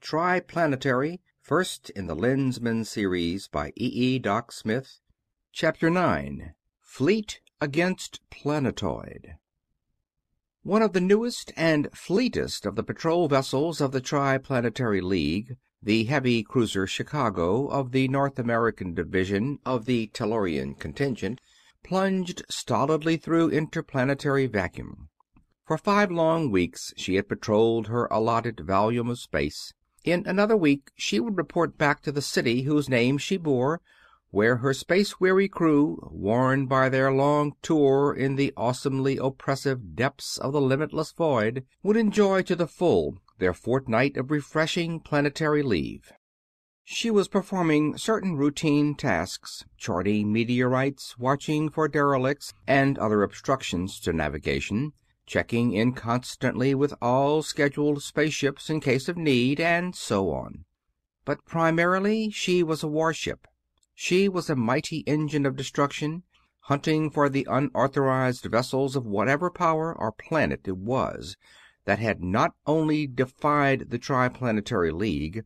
Triplanetary, first in the Lensman series by Doc Smith. Chapter 9. Fleet Against Planetoid. One of the newest and fleetest of the patrol vessels of the Triplanetary League, the heavy cruiser Chicago of the North American Division of the Tellurian contingent, plunged stolidly through interplanetary vacuum. For 5 long weeks she had patrolled her allotted volume of space. In another week she would report back to the city whose name she bore, where her space-weary crew, worn by their long tour in the awesomely oppressive depths of the limitless void, would enjoy to the full their fortnight of refreshing planetary leave. She was performing certain routine tasks, charting meteorites, watching for derelicts and other obstructions to navigation, checking in constantly with all scheduled spaceships in case of need, and so on. But primarily she was a warship. She was a mighty engine of destruction, hunting for the unauthorized vessels of whatever power or planet it was that had not only defied the Triplanetary League,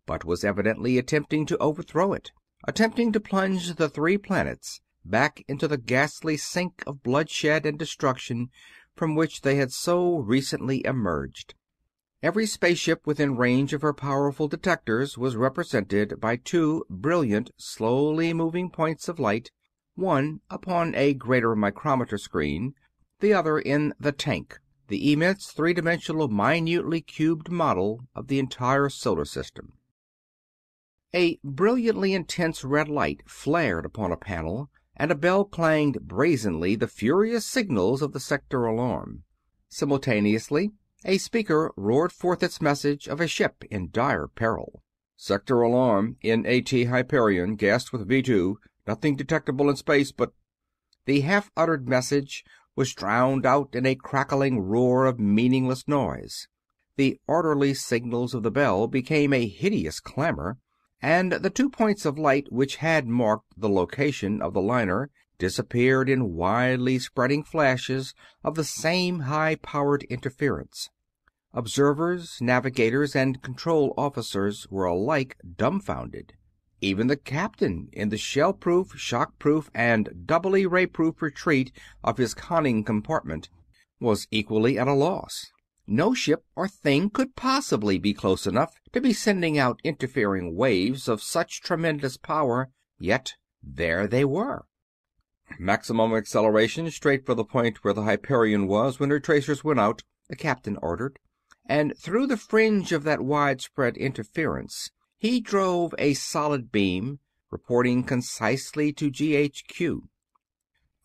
but was evidently attempting to overthrow it, attempting to plunge the 3 planets back into the ghastly sink of bloodshed and destruction from which they had so recently emerged. Every spaceship within range of her powerful detectors was represented by 2 brilliant, slowly moving points of light, one upon a greater micrometer screen, the other in the tank, the immense 3-dimensional, minutely cubed model of the entire solar system. A brilliantly intense red light flared upon a panel, and a bell clanged brazenly the furious signals of the sector alarm. Simultaneously, a speaker roared forth its message of a ship in dire peril. "Sector alarm, NAT Hyperion, gassed with V2. Nothing detectable in space but—" The half-uttered message was drowned out in a crackling roar of meaningless noise. The orderly signals of the bell became a hideous clamor, and the 2 points of light which had marked the location of the liner disappeared in widely spreading flashes of the same high-powered interference. Observers, navigators, and control officers were alike dumbfounded. Even the captain, in the shell-proof, shock-proof, and doubly ray-proof retreat of his conning compartment, was equally at a loss. No ship or thing could possibly be close enough to be sending out interfering waves of such tremendous power, yet there they were. "Maximum acceleration straight for the point where the Hyperion was when her tracers went out," the captain ordered, and through the fringe of that widespread interference he drove a solid beam, reporting concisely to GHQ.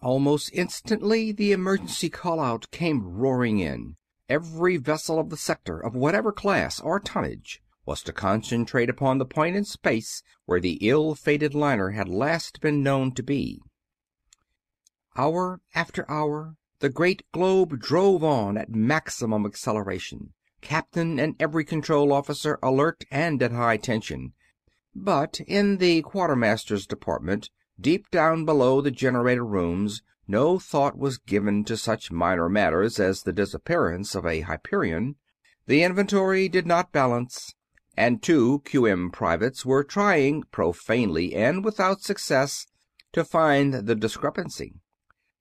Almost instantly the emergency call-out came roaring in. Every vessel of the sector, of whatever class or tonnage, was to concentrate upon the point in space where the ill-fated liner had last been known to be. Hour after hour, the great globe drove on at maximum acceleration, captain and every control officer alert and at high tension. But in the quartermaster's department, deep down below the generator rooms, no thought was given to such minor matters as the disappearance of a Hyperion. The inventory did not balance, and 2 QM privates were trying, profanely and without success, to find the discrepancy.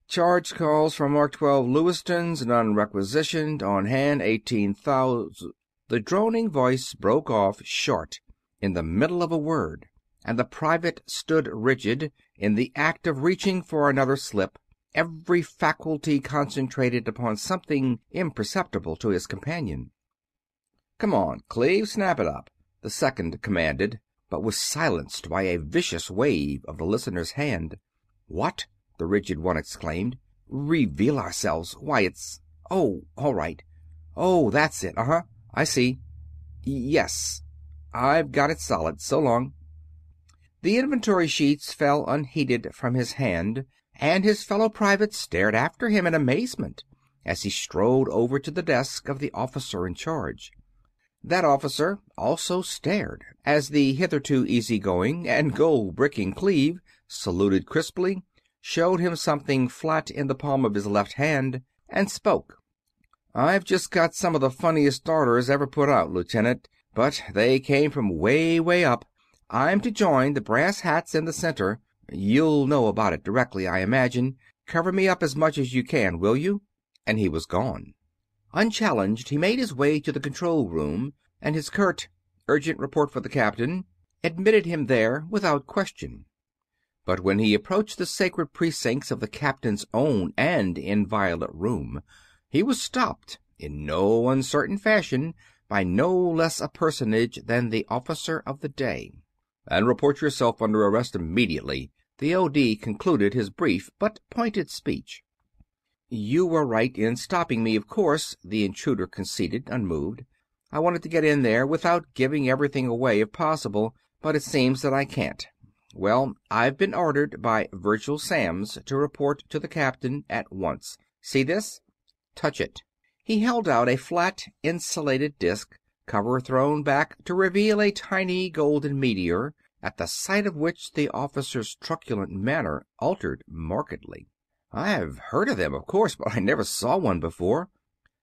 "Charge calls from Mark 12 Lewistons, none requisitioned, on hand 18,000... The droning voice broke off short in the middle of a word, and the private stood rigid, in the act of reaching for another slip, every faculty concentrated upon something imperceptible to his companion. "Come on, Cleve, snap it up," the second commanded, but was silenced by a vicious wave of the listener's hand. "What?" the rigid one exclaimed. "Reveal ourselves? Why, it's... Oh, all right. Oh, that's it. Uh-huh. I see. Yes. I've got it solid. So long." The inventory sheets fell unheeded from his hand, and his fellow privates stared after him in amazement as he strode over to the desk of the officer in charge. That officer also stared as the hitherto easygoing and gold-bricking Cleve saluted crisply, showed him something flat in the palm of his left hand, and spoke. "I've just got some of the funniest orders ever put out, Lieutenant. But they came from way, way up. I'm to join the brass hats in the center. You'll know about it directly, I imagine. Cover me up as much as you can, will you?" And he was gone. Unchallenged, he made his way to the control room, and his curt "Urgent report for the captain" admitted him there without question. But when he approached the sacred precincts of the captain's own and inviolate room, he was stopped in no uncertain fashion by no less a personage than the officer of the day. "And report yourself under arrest immediately," the O.D. concluded his brief but pointed speech. "You were right in stopping me, of course," the intruder conceded, unmoved. "I wanted to get in there without giving everything away if possible, but it seems that I can't. Well, I've been ordered by Virgil Samms to report to the captain at once. See this? Touch it." He held out a flat, insulated disc, cover thrown back to reveal a tiny golden meteor, at the sight of which the officer's truculent manner altered markedly. "I've heard of them, of course, but I never saw one before."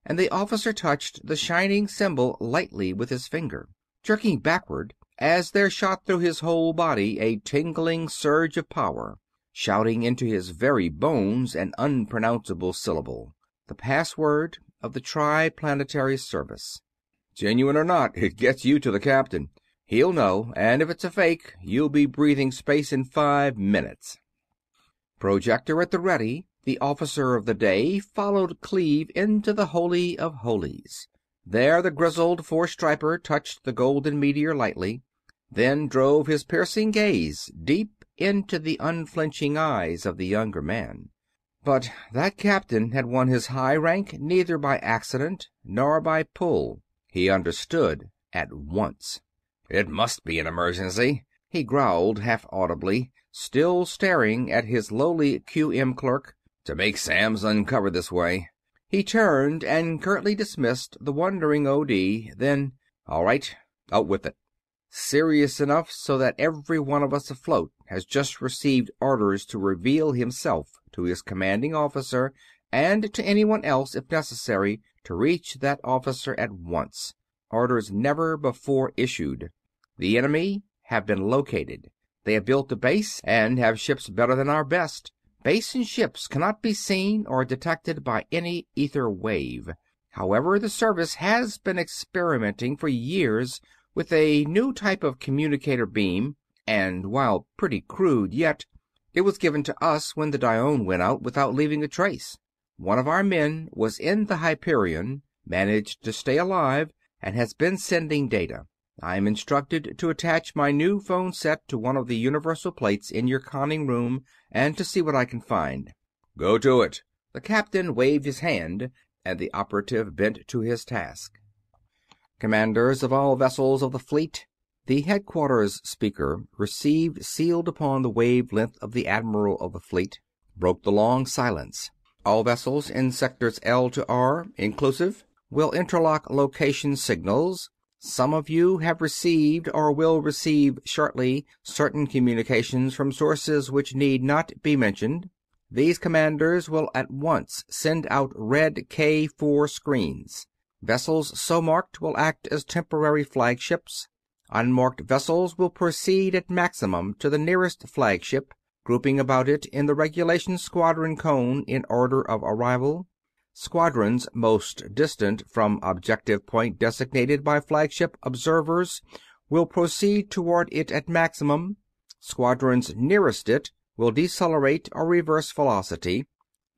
And the officer touched the shining symbol lightly with his finger, jerking backward as there shot through his whole body a tingling surge of power, shouting into his very bones an unpronounceable syllable, the password of the Triplanetary Service. "Genuine or not, it gets you to the captain. He'll know, and if it's a fake, you'll be breathing space in 5 minutes." Projector at the ready, the officer of the day followed Cleve into the Holy of Holies. There the grizzled four-striper touched the golden meteor lightly, then drove his piercing gaze deep into the unflinching eyes of the younger man. But that captain had won his high rank neither by accident nor by pull. He understood at once. "It must be an emergency," he growled half audibly, still staring at his lowly QM clerk, "to make Samms uncover this way." He turned and curtly dismissed the wondering O.D., then, "All right, out with it. Serious enough so that every one of us afloat has just received orders to reveal himself to his commanding officer, and to anyone else, if necessary, to reach that officer at once. Orders never before issued. The enemy have been located. They have built a base and have ships better than our best. Base and ships cannot be seen or detected by any ether wave. However, the service has been experimenting for years with a new type of communicator beam, and while pretty crude yet, it was given to us when the Dione went out without leaving a trace. One of our men was in the Hyperion, managed to stay alive, and has been sending data. I am instructed to attach my new phone set to one of the universal plates in your conning room and to see what I can find." "Go to it." The captain waved his hand, and the operative bent to his task. "Commanders of all vessels of the fleet," the headquarters speaker, received sealed upon the wavelength of the Admiral of the Fleet, broke the long silence. "All vessels in sectors L to R, inclusive, will interlock location signals. Some of you have received or will receive shortly certain communications from sources which need not be mentioned. These commanders will at once send out red K4 screens. Vessels so marked will act as temporary flagships. Unmarked vessels will proceed at maximum to the nearest flagship, grouping about it in the regulation squadron cone in order of arrival. Squadrons most distant from objective point designated by flagship observers will proceed toward it at maximum. Squadrons nearest it will decelerate or reverse velocity.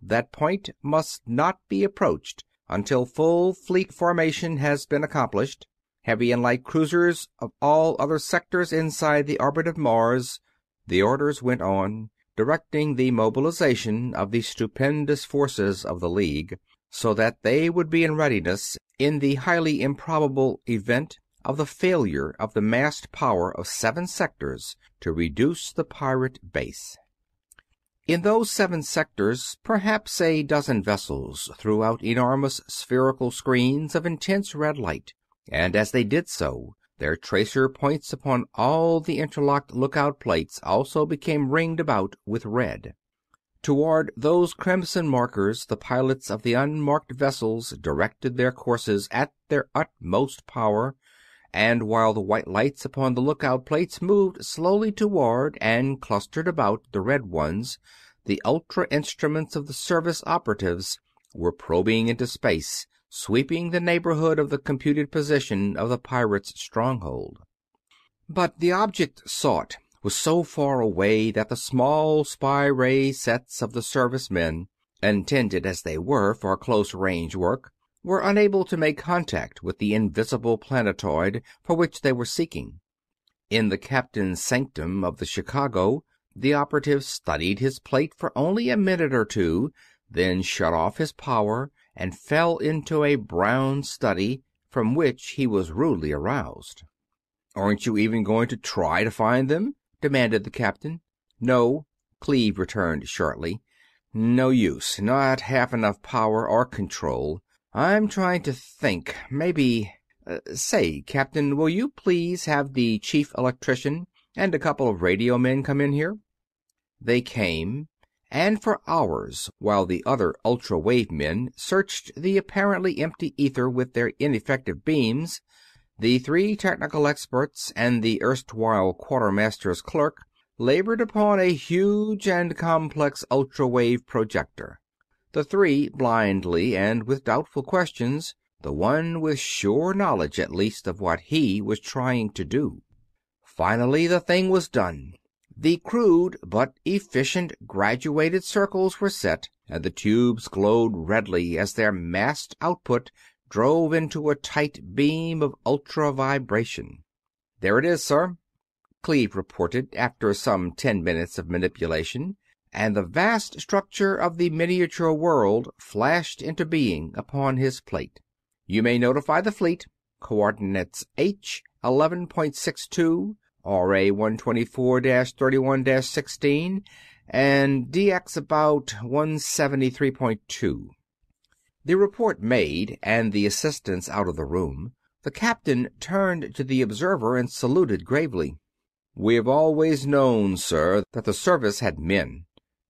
That point must not be approached until full fleet formation has been accomplished. Heavy and light cruisers of all other sectors inside the orbit of Mars," the orders went on, directing the mobilization of the stupendous forces of the League, so that they would be in readiness in the highly improbable event of the failure of the massed power of 7 sectors to reduce the pirate base. In those 7 sectors, perhaps a dozen vessels threw out enormous spherical screens of intense red light, and as they did so, their tracer points upon all the interlocked lookout plates also became ringed about with red. Toward those crimson markers the pilots of the unmarked vessels directed their courses at their utmost power, and while the white lights upon the lookout plates moved slowly toward and clustered about the red ones, the ultra instruments of the service operatives were probing into space, sweeping the neighborhood of the computed position of the pirates' stronghold. But the object sought was so far away that the small spy ray sets of the service men, intended as they were for close-range work, were unable to make contact with the invisible planetoid for which they were seeking. In the captain's sanctum of the Chicago, the operative studied his plate for only a minute or two, then shut off his power and fell into a brown study, from which he was rudely aroused. "Aren't you even going to try to find them?" demanded the captain. "No," Cleve returned shortly. "No use. Not half enough power or control. I'm trying to think. Maybe... Say, Captain, will you please have the chief electrician and a couple of radio men come in here?" They came, and for hours, while the other ultra-wave men searched the apparently empty ether with their ineffective beams, the three technical experts and the erstwhile quartermaster's clerk labored upon a huge and complex ultra-wave projector. The three blindly and with doubtful questions, the one with sure knowledge at least of what he was trying to do. Finally the thing was done. The crude but efficient graduated circles were set, and the tubes glowed redly as their massed output drove into a tight beam of ultra-vibration. "There it is, sir," Cleve reported after some 10 minutes of manipulation, and the vast structure of the miniature world flashed into being upon his plate. "You may notify the fleet. Coordinates H 11.62, RA 124-31-16, and DX about 173.2. The report made, and the assistants out of the room, the captain turned to the observer and saluted gravely. "We have always known, sir, that the service had men.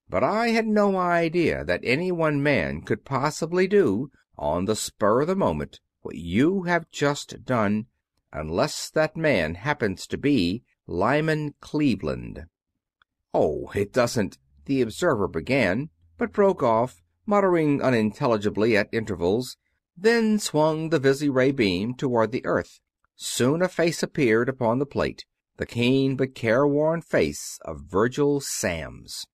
But I had no idea that any one man could possibly do, on the spur of the moment, what you have just done, unless that man happens to be Lyman Cleveland." "Oh, it doesn't—" the observer began, but broke off, muttering unintelligibly at intervals, then swung the Visi-ray beam toward the Earth. Soon a face appeared upon the plate, the keen but careworn face of Virgil Samms.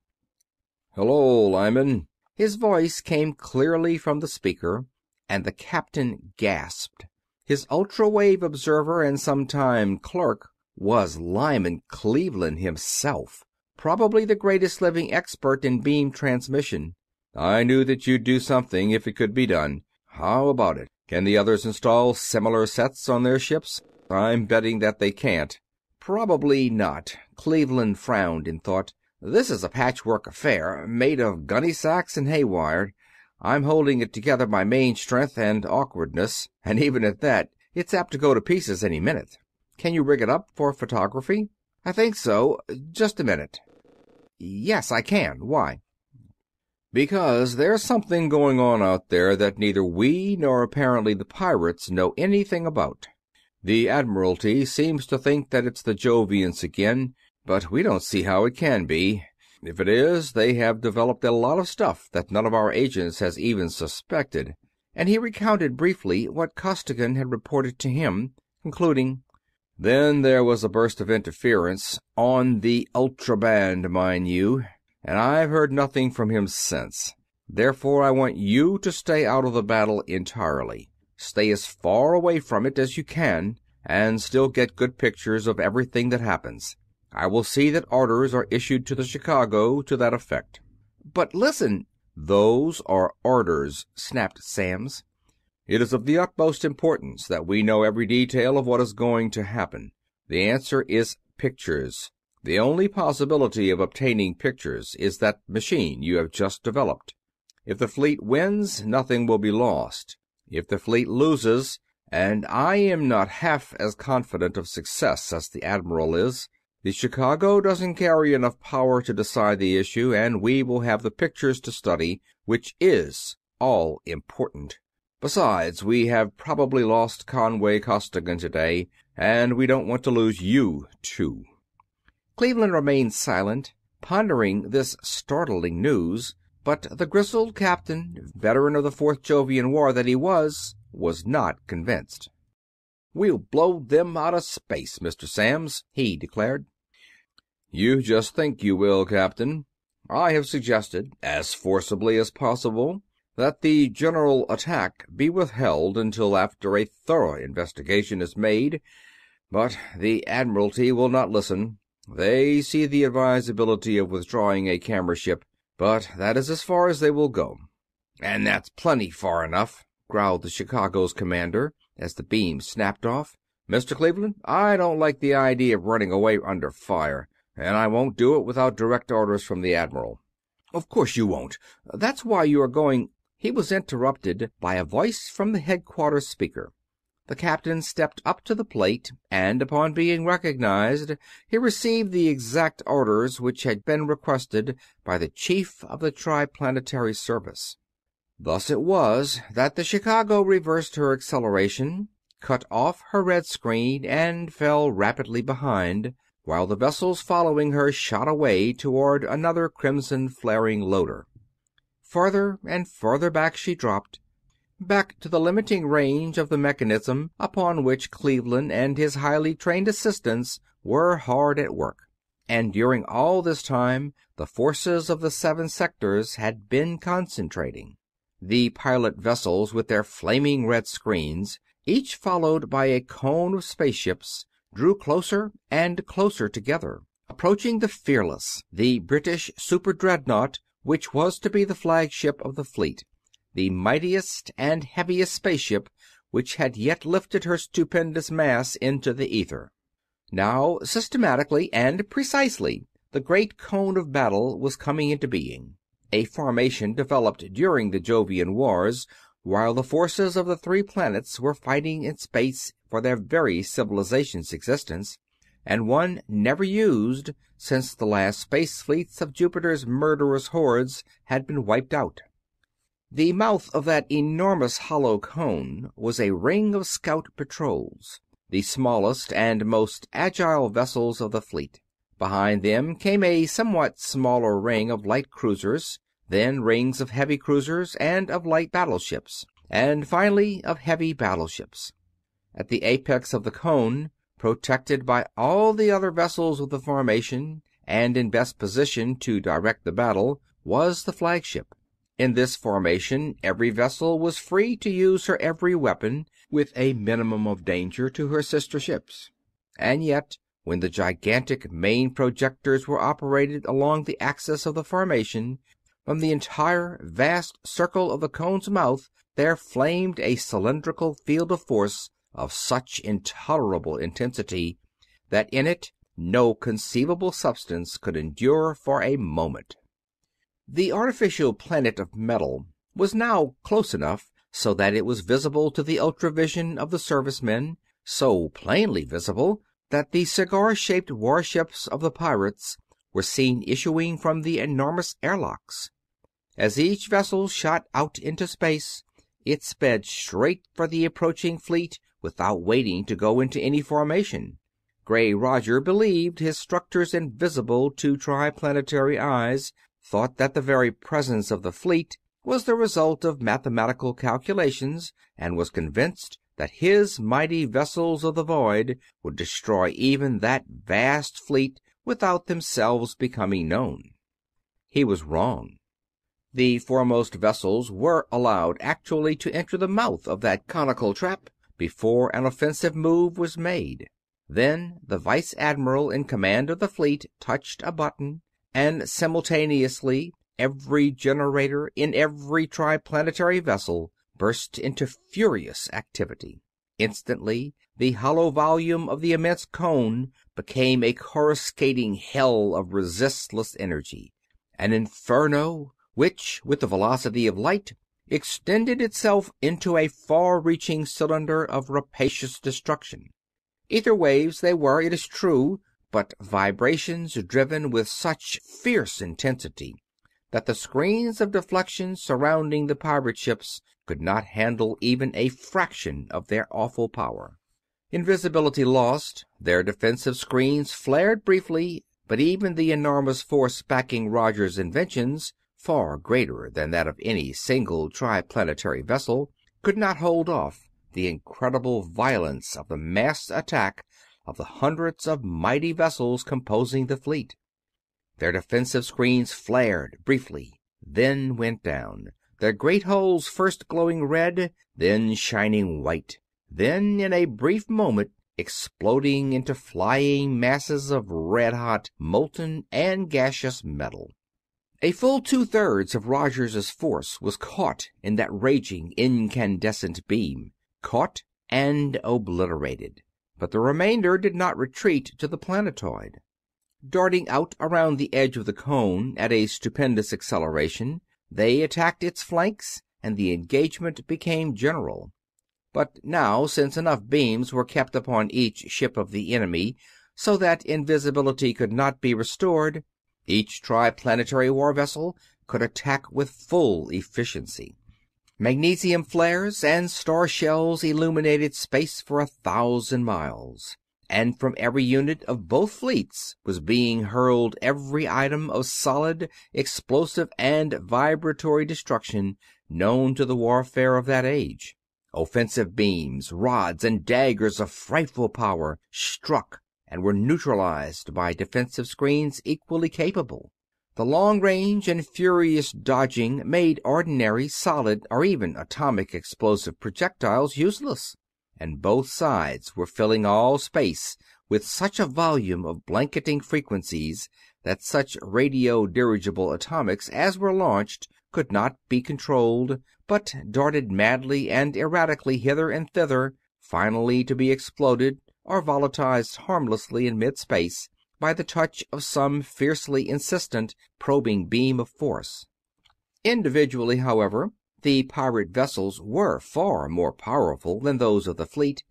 "Hello, Lyman." His voice came clearly from the speaker, and the captain gasped. His ultra-wave observer and sometime clerk was Lyman Cleveland himself, probably the greatest living expert in beam transmission. "I knew that you'd do something if it could be done. How about it? Can the others install similar sets on their ships? I'm betting that they can't." "Probably not." Cleveland frowned in thought. "This is a patchwork affair, made of gunny sacks and haywire. I'm holding it together by main strength and awkwardness, and even at that, it's apt to go to pieces any minute. Can you rig it up for photography?" "I think so. Just a minute." "Yes, I can. Why?" "Because there's something going on out there that neither we nor apparently the pirates know anything about. The Admiralty seems to think that it's the Jovians again, but we don't see how it can be. If it is, they have developed a lot of stuff that none of our agents has even suspected." And he recounted briefly what Costigan had reported to him, concluding, "Then there was a burst of interference, on the ultraband, mind you, and I've heard nothing from him since. Therefore I want you to stay out of the battle entirely. Stay as far away from it as you can, and still get good pictures of everything that happens. I will see that orders are issued to the Chicago to that effect." "But listen—" "Those are orders," snapped Samms. "It is of the utmost importance that we know every detail of what is going to happen. The answer is pictures. The only possibility of obtaining pictures is that machine you have just developed. If the fleet wins, nothing will be lost. If the fleet loses, and I am not half as confident of success as the Admiral is, the Chicago doesn't carry enough power to decide the issue, and we will have the pictures to study, which is all important. Besides, we have probably lost Conway Costigan today, and we don't want to lose you, too." Cleveland remained silent, pondering this startling news, but the grizzled captain, veteran of the Fourth Jovian War that he was not convinced. "We'll blow them out of space, Mr. Samms," he declared. "You just think you will, Captain. I have suggested, as forcibly as possible, that the general attack be withheld until after a thorough investigation is made, but the Admiralty will not listen. They see the advisability of withdrawing a camera ship, but that is as far as they will go." "And that's plenty far enough," growled the Chicago's commander, as the beam snapped off. "Mr. Cleveland, I don't like the idea of running away under fire, and I won't do it without direct orders from the Admiral." "Of course you won't. That's why you are going—" He was interrupted by a voice from the headquarters speaker. The captain stepped up to the plate, and upon being recognized, he received the exact orders which had been requested by the Chief of the Triplanetary Service. Thus it was that the Chicago reversed her acceleration, cut off her red screen, and fell rapidly behind, while the vessels following her shot away toward another crimson flaring loader. Farther and farther back she dropped, back to the limiting range of the mechanism upon which Cleveland and his highly trained assistants were hard at work. And during all this time the forces of the 7 sectors had been concentrating. The pilot vessels with their flaming red screens, each followed by a cone of spaceships, drew closer and closer together, approaching the Fearless, the British super-dreadnought which was to be the flagship of the fleet, the mightiest and heaviest spaceship which had yet lifted her stupendous mass into the ether. Now, systematically and precisely, the great cone of battle was coming into being, a formation developed during the Jovian Wars, while the forces of the 3 planets were fighting in space for their very civilization's existence, and one never used since the last space fleets of Jupiter's murderous hordes had been wiped out. The mouth of that enormous hollow cone was a ring of scout patrols, the smallest and most agile vessels of the fleet. Behind them came a somewhat smaller ring of light cruisers, then rings of heavy cruisers and of light battleships, and finally of heavy battleships. At the apex of the cone, protected by all the other vessels of the formation, and in best position to direct the battle, was the flagship. In this formation, every vessel was free to use her every weapon, with a minimum of danger to her sister ships. And yet, when the gigantic main projectors were operated along the axis of the formation, from the entire vast circle of the cone's mouth there flamed a cylindrical field of force of such intolerable intensity that in it no conceivable substance could endure for a moment. The artificial planet of metal was now close enough so that it was visible to the ultravision of the servicemen, so plainly visible that the cigar-shaped warships of the pirates were seen issuing from the enormous airlocks. As each vessel shot out into space, it sped straight for the approaching fleet without waiting to go into any formation. Gray Roger believed his structures invisible to triplanetary eyes, thought that the very presence of the fleet was the result of mathematical calculations, and was convinced that his mighty vessels of the void would destroy even that vast fleet without themselves becoming known. He was wrong. The foremost vessels were allowed actually to enter the mouth of that conical trap before an offensive move was made. Then the vice admiral in command of the fleet touched a button, and simultaneously every generator in every triplanetary vessel burst into furious activity. Instantly the hollow volume of the immense cone became a coruscating hell of resistless energy, an inferno which, with the velocity of light, extended itself into a far-reaching cylinder of rapacious destruction. Ether waves they were, it is true, but vibrations driven with such fierce intensity that the screens of deflection surrounding the pirate ships could not handle even a fraction of their awful power. Invisibility lost, their defensive screens flared briefly, but even the enormous force backing Roger's inventions, far greater than that of any single triplanetary vessel, could not hold off the incredible violence of the massed attack of the hundreds of mighty vessels composing the fleet. Their defensive screens flared briefly, then went down, their great hulls first glowing red, then shining white, then in a brief moment exploding into flying masses of red-hot, molten, and gaseous metal. A full 2/3 of Roger's force was caught in that raging incandescent beam, caught and obliterated. But the remainder did not retreat to the planetoid. Darting out around the edge of the cone at a stupendous acceleration, they attacked its flanks, and the engagement became general. But now, since enough beams were kept upon each ship of the enemy so that invisibility could not be restored, each triplanetary war vessel could attack with full efficiency. Magnesium flares and star shells illuminated space for 1,000 miles, and from every unit of both fleets was being hurled every item of solid, explosive, and vibratory destruction known to the warfare of that age. Offensive beams, rods, and daggers of frightful power struck and were neutralized by defensive screens equally capable. The long-range and furious dodging made ordinary solid or even atomic explosive projectiles useless, and both sides were filling all space with such a volume of blanketing frequencies that such radio-dirigible atomics as were launched could not be controlled, but darted madly and erratically hither and thither, finally to be exploded or volatilized harmlessly in mid-space by the touch of some fiercely insistent probing beam of force. Individually, however, the pirate vessels were far more powerful than those of the fleet,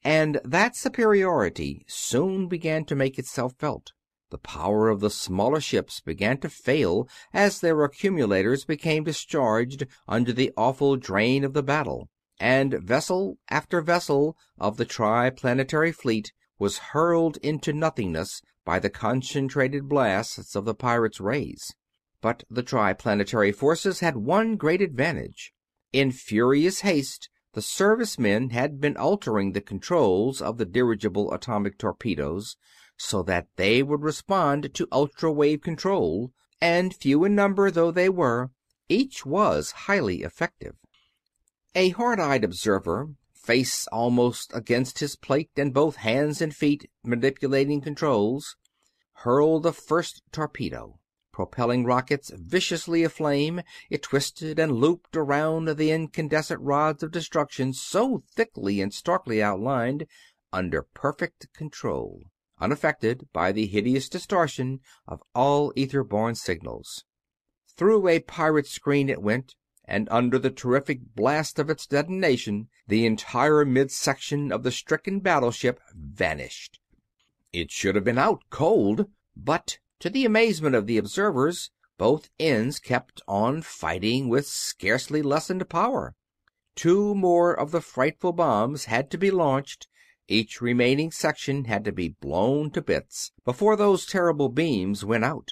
and that superiority soon began to make itself felt. The power of the smaller ships began to fail as their accumulators became discharged under the awful drain of the battle, and vessel after vessel of the triplanetary fleet was hurled into nothingness by the concentrated blasts of the pirates' rays. But the triplanetary forces had one great advantage. In furious haste, the servicemen had been altering the controls of the dirigible atomic torpedoes so that they would respond to ultra-wave control, and few in number though they were, each was highly effective. A hard-eyed observer, face almost against his plate and both hands and feet manipulating controls, hurled the first torpedo. Propelling rockets viciously aflame, it twisted and looped around the incandescent rods of destruction so thickly and starkly outlined, under perfect control, unaffected by the hideous distortion of all ether-borne signals. Through a pirate screen it went, and under the terrific blast of its detonation, the entire midsection of the stricken battleship vanished. It should have been out cold, but to the amazement of the observers, both ends kept on fighting with scarcely lessened power. 2 more of the frightful bombs had to be launched. Each remaining section had to be blown to bits before those terrible beams went out.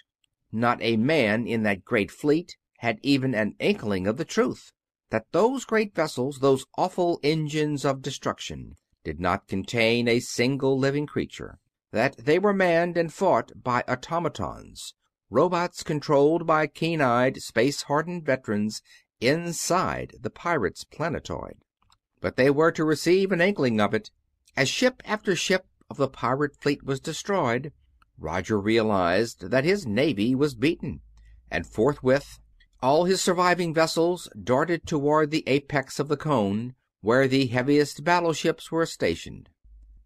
Not a man in that great fleet had even an inkling of the truth, that those great vessels, those awful engines of destruction, did not contain a single living creature, that they were manned and fought by automatons, robots controlled by keen-eyed, space-hardened veterans inside the pirates' planetoid. But they were to receive an inkling of it. As ship after ship of the pirate fleet was destroyed, Roger realized that his navy was beaten, and forthwith all his surviving vessels darted toward the apex of the cone, where the heaviest battleships were stationed.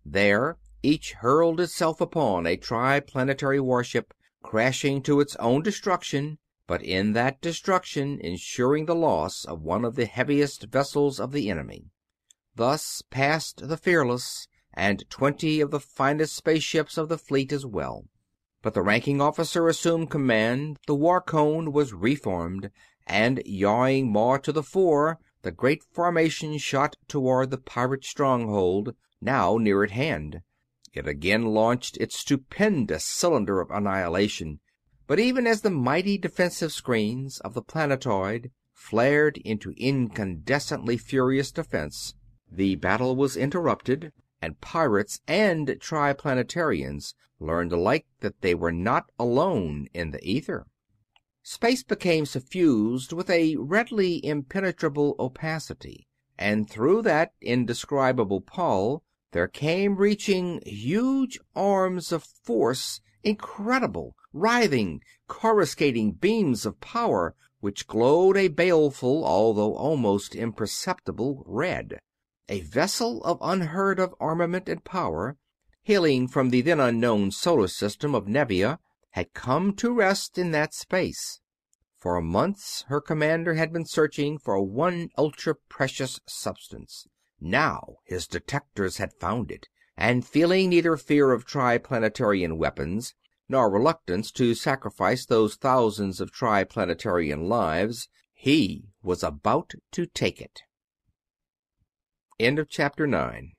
There each hurled itself upon a triplanetary warship, crashing to its own destruction, but in that destruction ensuring the loss of one of the heaviest vessels of the enemy. Thus passed the Fearless, and 20 of the finest spaceships of the fleet as well. But the ranking officer assumed command, the war cone was reformed, and, yawing maw to the fore, the great formation shot toward the pirate stronghold, now near at hand. It again launched its stupendous cylinder of annihilation, but even as the mighty defensive screens of the planetoid flared into incandescently furious defense, the battle was interrupted, and pirates and Triplanetarians learned alike that they were not alone in the ether. Space became suffused with a redly impenetrable opacity, and through that indescribable pall there came reaching huge arms of force, incredible, writhing, coruscating beams of power which glowed a baleful, although almost imperceptible, red. A vessel of unheard of armament and power, hailing from the then unknown solar system of Nevia, had come to rest in that space. For months her commander had been searching for one ultra-precious substance. Now his detectors had found it, and feeling neither fear of Triplanetarian weapons nor reluctance to sacrifice those thousands of Triplanetarian lives, he was about to take it. End of chapter 9.